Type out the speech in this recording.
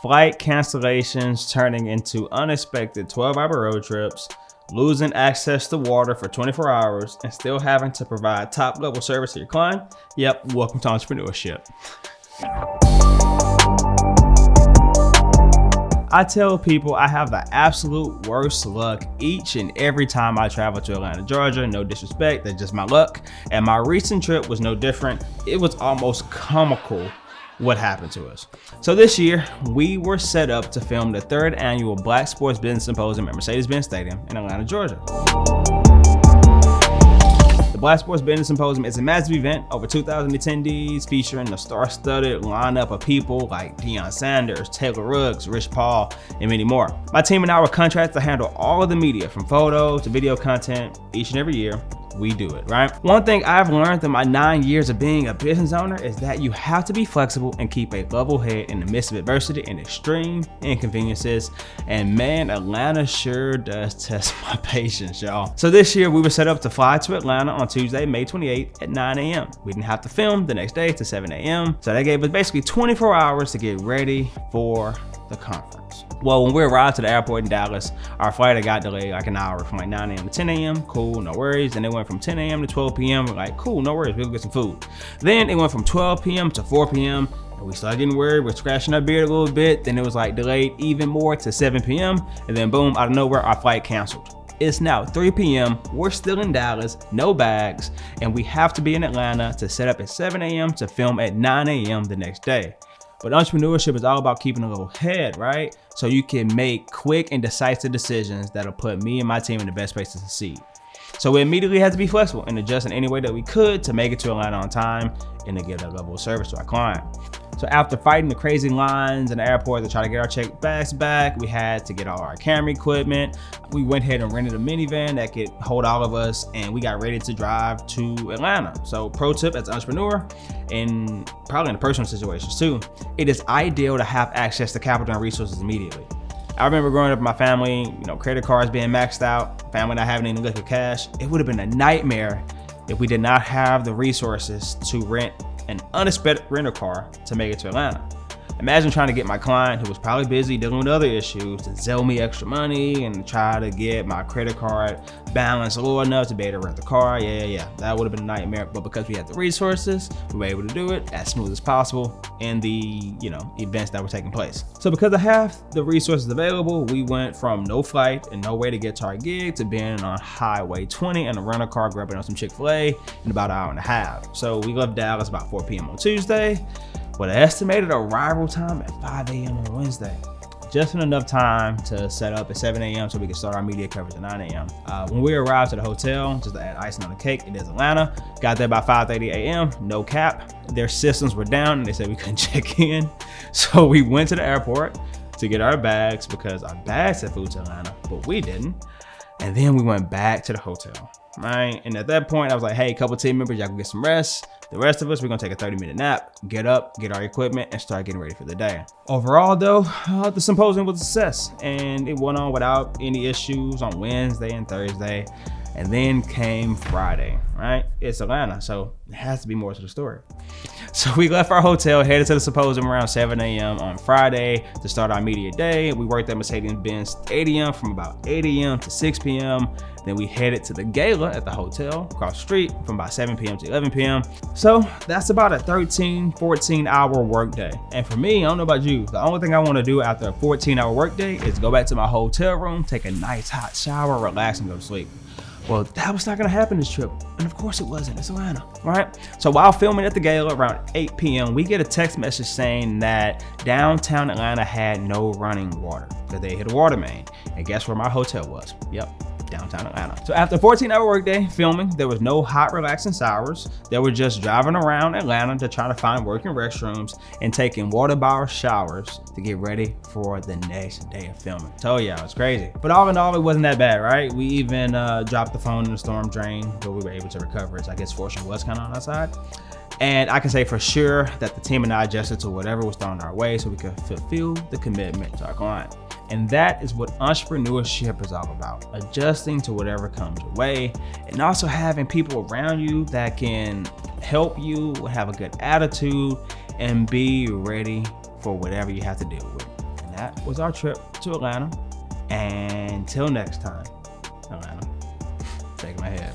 flight cancellations turning into unexpected 12-hour road trips, losing access to water for 24 hours, and still having to provide top-level service to your client? Yep, welcome to entrepreneurship. I tell people I have the absolute worst luck each and every time I travel to Atlanta, Georgia. No disrespect, that's just my luck. And my recent trip was no different. It was almost comical what happened to us. So this year, we were set up to film the 3rd annual Black Sports Business Symposium at Mercedes-Benz Stadium in Atlanta, Georgia. The Black Sports Business Symposium is a massive event, over 2,000 attendees, featuring a star-studded lineup of people like Deion Sanders, Taylor Ruggs, Rich Paul, and many more. My team and I were contracted to handle all of the media, from photo to video content, each and every year. We do it, right? One thing I've learned in my 9 years of being a business owner is that you have to be flexible and keep a level head in the midst of adversity and extreme inconveniences. And man, Atlanta sure does test my patience, y'all. So this year we were set up to fly to Atlanta on Tuesday, May 28th at 9 a.m. We didn't have to film the next day to 7 a.m. So that gave us basically 24 hours to get ready for the conference. Well, when we arrived to the airport in Dallas, our flight had got delayed like an hour from like 9 a.m. to 10 a.m. Cool, no worries. And it went from 10 a.m. to 12 p.m. We're like, cool, no worries, we'll get some food. Then it went from 12 p.m. to 4 p.m. and we started getting worried. We're scratching our beard a little bit. Then it was like delayed even more to 7 p.m. And then boom, out of nowhere, our flight canceled. It's now 3 p.m. We're still in Dallas, no bags, and we have to be in Atlanta to set up at 7 a.m. to film at 9 a.m. the next day. But entrepreneurship is all about keeping a level head, right? So you can make quick and decisive decisions that'll put me and my team in the best place to succeed. So we immediately had to be flexible and adjust in any way that we could to make it to Atlanta on time and to give that level of service to our client. So after fighting the crazy lines in the airport to try to get our check bags back, we had to get all our camera equipment. We went ahead and rented a minivan that could hold all of us, and we got ready to drive to Atlanta. So pro tip as an entrepreneur, and probably in personal situations too, it is ideal to have access to capital and resources immediately. I remember growing up with my family, credit cards being maxed out, family not having any liquid cash. It would have been a nightmare if we did not have the resources to rent an unexpected rental car to make it to Atlanta. Imagine trying to get my client, who was probably busy dealing with other issues, to sell me extra money and try to get my credit card balance low enough to be able to rent the car. Yeah, that would have been a nightmare. But because we had the resources, we were able to do it as smooth as possible in the events that were taking place. So because I have the resources available, we went from no flight and no way to get to our gig to being on Highway 20 in a rental car, grabbing on some Chick-fil-A in about an hour and a half. So we left Dallas about 4 p.m. on Tuesday, with an estimated arrival time at 5 a.m. on Wednesday. Just enough time to set up at 7 a.m. so we could start our media coverage at 9 a.m. When we arrived to the hotel, just to add icing on the cake, it is Atlanta. Got there by 5:30 a.m., no cap. Their systems were down and they said we couldn't check in. So we went to the airport to get our bags because our bags had flew to Atlanta, but we didn't. And then we went back to the hotel, right? And at that point, I was like, hey, a couple team members, y'all can get some rest. The rest of us, we're gonna take a 30-minute nap, get up, get our equipment, and start getting ready for the day. Overall though, the symposium was a success, and it went on without any issues on Wednesday and Thursday. And then came Friday, right? It's Atlanta, so there has to be more to the story. So we left our hotel, headed to the symposium around 7 a.m. on Friday to start our media day. We worked at Mercedes-Benz Stadium from about 8 a.m. to 6 p.m. Then we headed to the gala at the hotel across the street from about 7 p.m. to 11 p.m. So that's about a 14-hour workday. And for me, I don't know about you, the only thing I want to do after a 14-hour workday is go back to my hotel room, take a nice hot shower, relax, and go to sleep. Well, that was not gonna happen this trip. And of course it wasn't, it's Atlanta, right? So while filming at the gala around 8 p.m., we get a text message saying that downtown Atlanta had no running water, that they hit a water main. And guess where my hotel was? Yep, downtown Atlanta. So after a 14-hour workday filming, there was no hot, relaxing showers. They were just driving around Atlanta to try to find working restrooms and taking water bar showers to get ready for the next day of filming. Told y'all, it's crazy. But all in all, it wasn't that bad, right? We even dropped the phone in the storm drain, but we were able to recover it. So I guess fortune was kind of on our side. And I can say for sure that the team and I adjusted to whatever was thrown our way so we could fulfill the commitment to our client. And that is what entrepreneurship is all about, adjusting to whatever comes your way, and also having people around you that can help you have a good attitude and be ready for whatever you have to deal with. that was our trip to Atlanta. And until next time, Atlanta, shake my head.